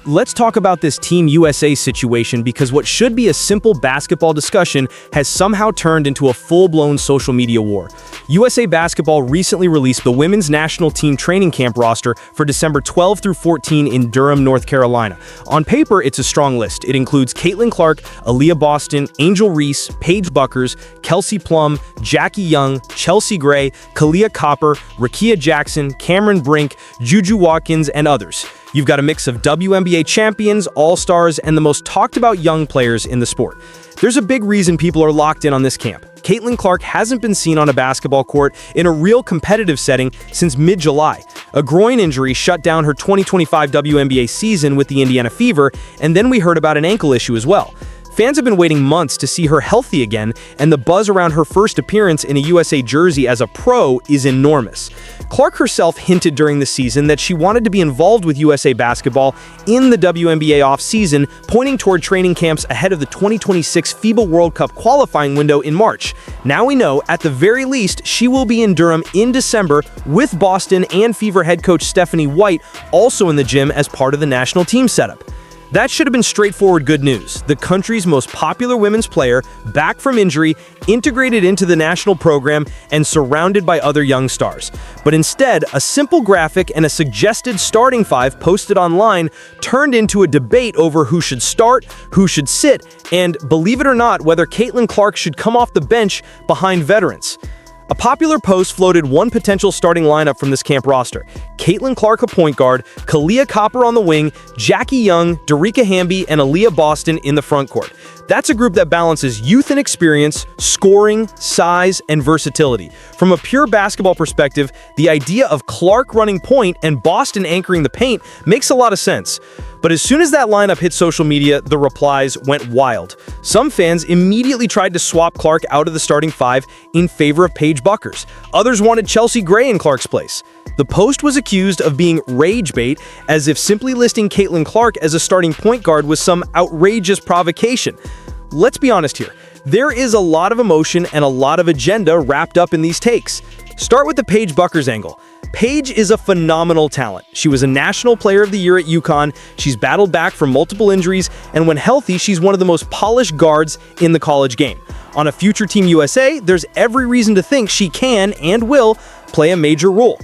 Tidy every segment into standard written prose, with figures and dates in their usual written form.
Let's talk about this Team USA situation because what should be a simple basketball discussion has somehow turned into a full-blown social media war. USA Basketball recently released the women's national team training camp roster for December 12 through 14 in Durham, North Carolina. On paper, it's a strong list. It includes Caitlin Clark, Aaliyah Boston, Angel Reese, Paige Bueckers, Kelsey Plum, Jackie Young, Chelsea Gray, Kalia Copper, Rakia Jackson, Cameron Brink, Juju Watkins, and others. You've got a mix of WNBA champions, all-stars, and the most talked-about young players in the sport. There's a big reason people are locked in on this camp. Caitlin Clark hasn't been seen on a basketball court in a real competitive setting since mid-July. A groin injury shut down her 2025 WNBA season with the Indiana Fever, and then we heard about an ankle issue as well. Fans have been waiting months to see her healthy again, and the buzz around her first appearance in a USA jersey as a pro is enormous. Clark herself hinted during the season that she wanted to be involved with USA Basketball in the WNBA offseason, pointing toward training camps ahead of the 2026 FIBA World Cup qualifying window in March. Now we know, at the very least, she will be in Durham in December with Boston and Fever head coach Stephanie White also in the gym as part of the national team setup. That should have been straightforward good news. The country's most popular women's player, back from injury, integrated into the national program, and surrounded by other young stars. But instead, a simple graphic and a suggested starting five posted online turned into a debate over who should start, who should sit, and, believe it or not, whether Caitlin Clark should come off the bench behind veterans. A popular post floated one potential starting lineup from this camp roster: Caitlin Clark, a point guard, Kalia Copper on the wing, Jackie Young, Darica Hamby, and Aaliyah Boston in the front court. That's a group that balances youth and experience, scoring, size, and versatility. From a pure basketball perspective, the idea of Clark running point and Boston anchoring the paint makes a lot of sense. But as soon as that lineup hit social media, the replies went wild. Some fans immediately tried to swap Clark out of the starting five in favor of Paige Bueckers. Others wanted Chelsea Gray in Clark's place. The post was accused of being rage bait, as if simply listing Caitlin Clark as a starting point guard was some outrageous provocation. Let's be honest here. There is a lot of emotion and a lot of agenda wrapped up in these takes. Start with the Paige Bueckers angle. Paige is a phenomenal talent. She was a National Player of the Year at UConn, she's battled back from multiple injuries, and when healthy, she's one of the most polished guards in the college game. On a future Team USA, there's every reason to think she can and will play a major role.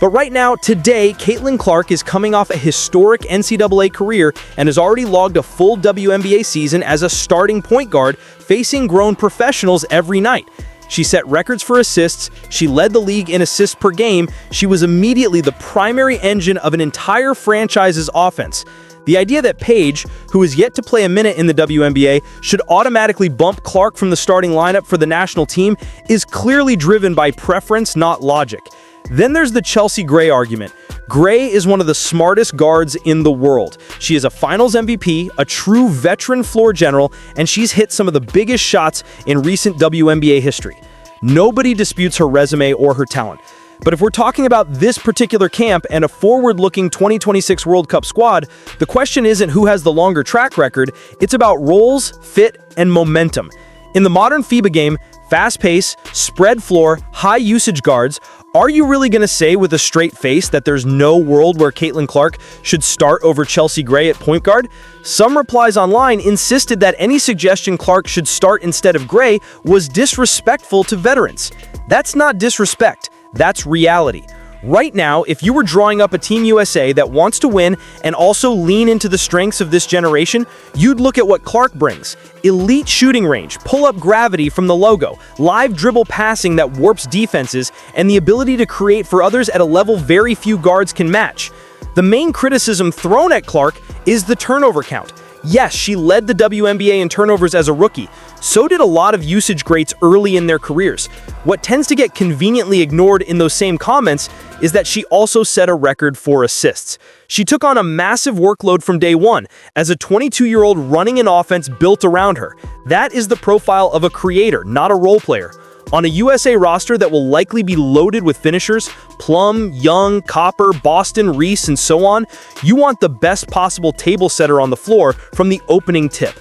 But right now, today, Caitlin Clark is coming off a historic NCAA career and has already logged a full WNBA season as a starting point guard, facing grown professionals every night. She set records for assists, she led the league in assists per game, she was immediately the primary engine of an entire franchise's offense. The idea that Paige, who is yet to play a minute in the WNBA, should automatically bump Clark from the starting lineup for the national team is clearly driven by preference, not logic. Then there's the Chelsea Gray argument. Gray is one of the smartest guards in the world. She is a Finals MVP, a true veteran floor general, and she's hit some of the biggest shots in recent WNBA history. Nobody disputes her resume or her talent. But if we're talking about this particular camp and a forward-looking 2026 World Cup squad, the question isn't who has the longer track record, it's about roles, fit, and momentum. In the modern FIBA game, fast pace, spread floor, high usage guards, are you really going to say with a straight face that there's no world where Caitlin Clark should start over Chelsea Gray at point guard? Some replies online insisted that any suggestion Clark should start instead of Gray was disrespectful to veterans. That's not disrespect, that's reality. Right now, if you were drawing up a Team USA that wants to win and also lean into the strengths of this generation, you'd look at what Clark brings. Elite shooting range, pull-up gravity from the logo, live dribble passing that warps defenses, and the ability to create for others at a level very few guards can match. The main criticism thrown at Clark is the turnover count. Yes, she led the WNBA in turnovers as a rookie. So did a lot of usage greats early in their careers. What tends to get conveniently ignored in those same comments is that she also set a record for assists. She took on a massive workload from day one as a 22-year-old running an offense built around her. That is the profile of a creator, not a role player. On a USA roster that will likely be loaded with finishers, Plum, Young, Copper, Boston, Reese, and so on, you want the best possible table setter on the floor from the opening tip.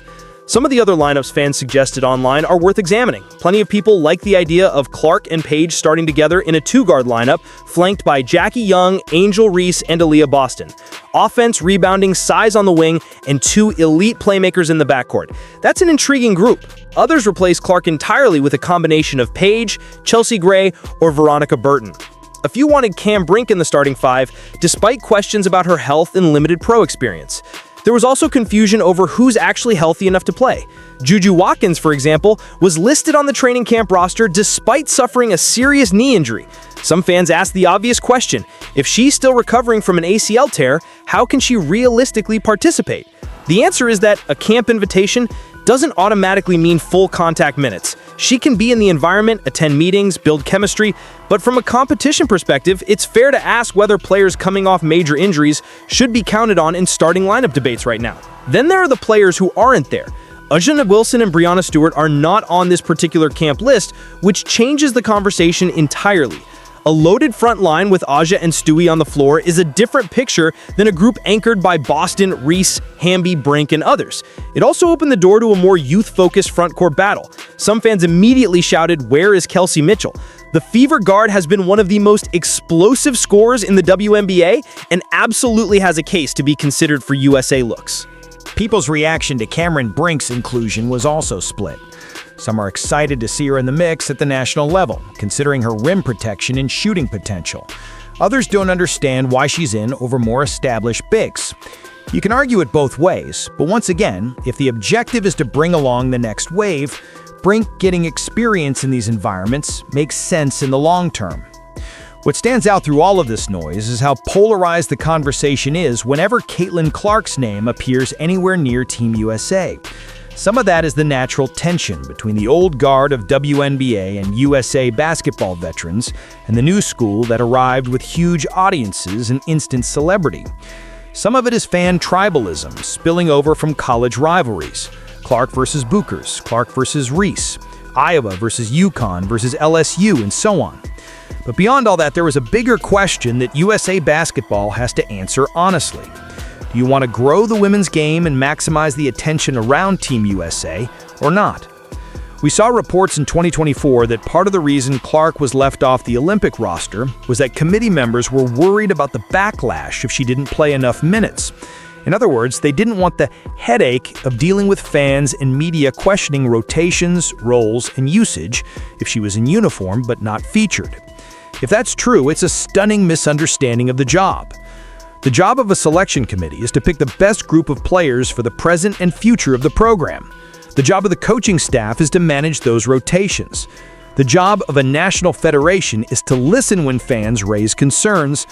Some of the other lineups fans suggested online are worth examining. Plenty of people like the idea of Clark and Paige starting together in a two-guard lineup, flanked by Jackie Young, Angel Reese, and Aaliyah Boston. Offense, rebounding, size on the wing, and two elite playmakers in the backcourt. That's an intriguing group. Others replace Clark entirely with a combination of Paige, Chelsea Gray, or Veronica Burton. A few wanted Cam Brink in the starting five, despite questions about her health and limited pro experience. There was also confusion over who's actually healthy enough to play. Juju Watkins, for example, was listed on the training camp roster despite suffering a serious knee injury. Some fans asked the obvious question: if she's still recovering from an ACL tear, how can she realistically participate? The answer is that a camp invitation doesn't automatically mean full contact minutes. She can be in the environment, attend meetings, build chemistry, but from a competition perspective, it's fair to ask whether players coming off major injuries should be counted on in starting lineup debates right now. Then there are the players who aren't there. Ajana Wilson and Brianna Stewart are not on this particular camp list, which changes the conversation entirely. A loaded front line with Aja and Stewie on the floor is a different picture than a group anchored by Boston, Reese, Hamby, Brink, and others. It also opened the door to a more youth-focused front-court battle. Some fans immediately shouted, "Where is Kelsey Mitchell?" The Fever guard has been one of the most explosive scorers in the WNBA and absolutely has a case to be considered for USA looks. People's reaction to Cameron Brink's inclusion was also split. Some are excited to see her in the mix at the national level, considering her rim protection and shooting potential. Others don't understand why she's in over more established bigs. You can argue it both ways, but once again, if the objective is to bring along the next wave, Brink getting experience in these environments makes sense in the long term. What stands out through all of this noise is how polarized the conversation is whenever Caitlin Clark's name appears anywhere near Team USA. Some of that is the natural tension between the old guard of WNBA and USA basketball veterans and the new school that arrived with huge audiences and instant celebrity. Some of it is fan tribalism spilling over from college rivalries. Clark versus Bueckers, Clark versus Reese, Iowa versus UConn versus LSU, and so on. But beyond all that, there was a bigger question that USA basketball has to answer honestly. Do you want to grow the women's game and maximize the attention around Team USA, or not? We saw reports in 2024 that part of the reason Clark was left off the Olympic roster was that committee members were worried about the backlash if she didn't play enough minutes. In other words, they didn't want the headache of dealing with fans and media questioning rotations, roles, and usage if she was in uniform but not featured. If that's true, it's a stunning misunderstanding of the job. The job of a selection committee is to pick the best group of players for the present and future of the program. The job of the coaching staff is to manage those rotations. The job of a national federation is to listen when fans raise concerns,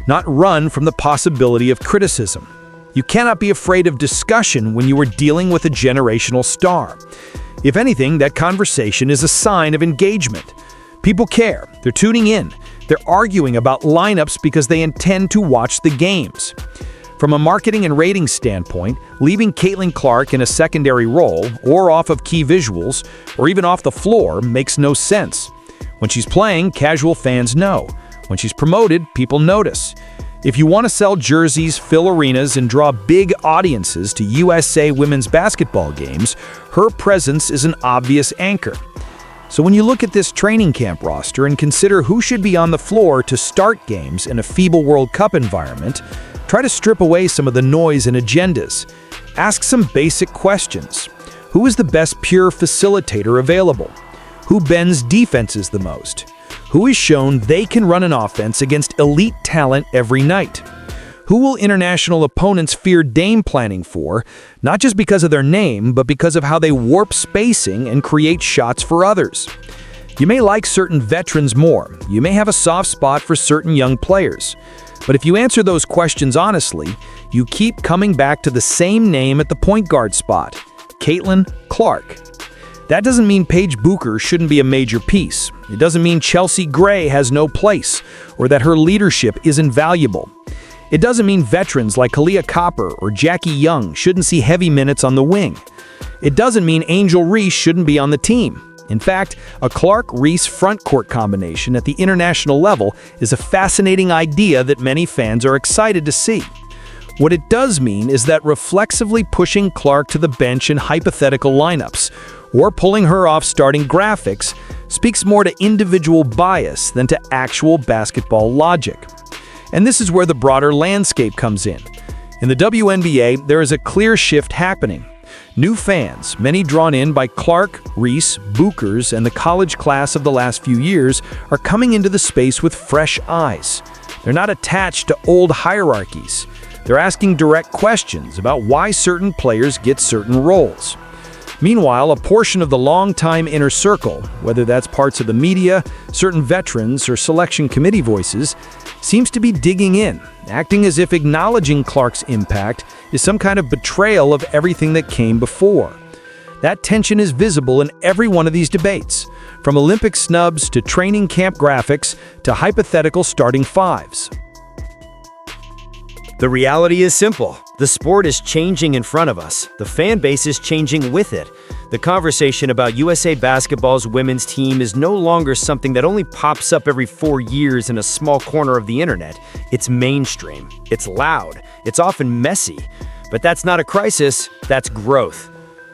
not run from the possibility of criticism. You cannot be afraid of discussion when you are dealing with a generational star. If anything, that conversation is a sign of engagement. People care. They're tuning in. They're arguing about lineups because they intend to watch the games. From a marketing and ratings standpoint, leaving Caitlin Clark in a secondary role, or off of key visuals, or even off the floor makes no sense. When she's playing, casual fans know. When she's promoted, people notice. If you want to sell jerseys, fill arenas, and draw big audiences to USA women's basketball games, her presence is an obvious anchor. So when you look at this training camp roster and consider who should be on the floor to start games in a FIBA World Cup environment, try to strip away some of the noise and agendas. Ask some basic questions. Who is the best pure facilitator available? Who bends defenses the most? Who is shown they can run an offense against elite talent every night? Who will international opponents fear game planning for, not just because of their name, but because of how they warp spacing and create shots for others? You may like certain veterans more. You may have a soft spot for certain young players. But if you answer those questions honestly, you keep coming back to the same name at the point guard spot, Caitlin Clark. That doesn't mean Paige Bueckers shouldn't be a major piece. It doesn't mean Chelsea Gray has no place, or that her leadership isn't valuable. It doesn't mean veterans like Aaliyah Copper or Jackie Young shouldn't see heavy minutes on the wing. It doesn't mean Angel Reese shouldn't be on the team. In fact, a Clark-Reese front-court combination at the international level is a fascinating idea that many fans are excited to see. What it does mean is that reflexively pushing Clark to the bench in hypothetical lineups, or pulling her off starting graphics, speaks more to individual bias than to actual basketball logic. And this is where the broader landscape comes in. In the WNBA, there is a clear shift happening. New fans, many drawn in by Clark, Reese, Bueckers, and the college class of the last few years, are coming into the space with fresh eyes. They're not attached to old hierarchies. They're asking direct questions about why certain players get certain roles. Meanwhile, a portion of the long-time inner circle, whether that's parts of the media, certain veterans, or selection committee voices, seems to be digging in, acting as if acknowledging Clark's impact is some kind of betrayal of everything that came before. That tension is visible in every one of these debates, from Olympic snubs to training camp graphics to hypothetical starting fives. The reality is simple. The sport is changing in front of us. The fan base is changing with it. The conversation about USA Basketball's women's team is no longer something that only pops up every 4 years in a small corner of the internet. It's mainstream. It's loud. It's often messy. But that's not a crisis, that's growth.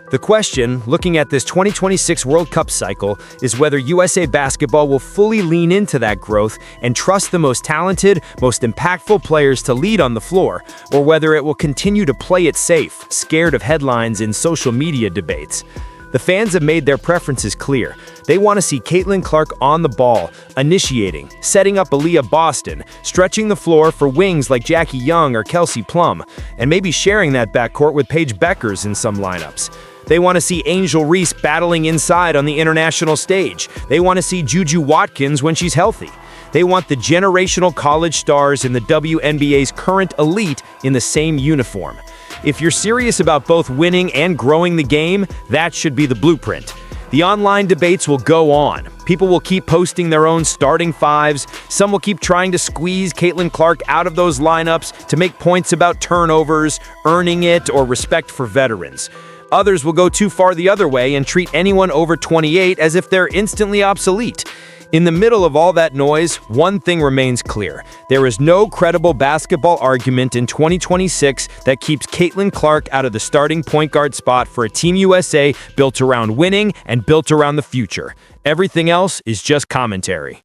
The question, looking at this 2026 World Cup cycle, is whether USA Basketball will fully lean into that growth and trust the most talented, most impactful players to lead on the floor, or whether it will continue to play it safe, scared of headlines in social media debates. The fans have made their preferences clear. They want to see Caitlin Clark on the ball, initiating, setting up Aaliyah Boston, stretching the floor for wings like Jackie Young or Kelsey Plum, and maybe sharing that backcourt with Paige Bueckers in some lineups. They want to see Angel Reese battling inside on the international stage. They want to see Juju Watkins when she's healthy. They want the generational college stars in the WNBA's current elite in the same uniform. If you're serious about both winning and growing the game, that should be the blueprint. The online debates will go on. People will keep posting their own starting fives. Some will keep trying to squeeze Caitlin Clark out of those lineups to make points about turnovers, earning it, or respect for veterans. Others will go too far the other way and treat anyone over 28 as if they're instantly obsolete. In the middle of all that noise, one thing remains clear. There is no credible basketball argument in 2026 that keeps Caitlin Clark out of the starting point guard spot for a Team USA built around winning and built around the future. Everything else is just commentary.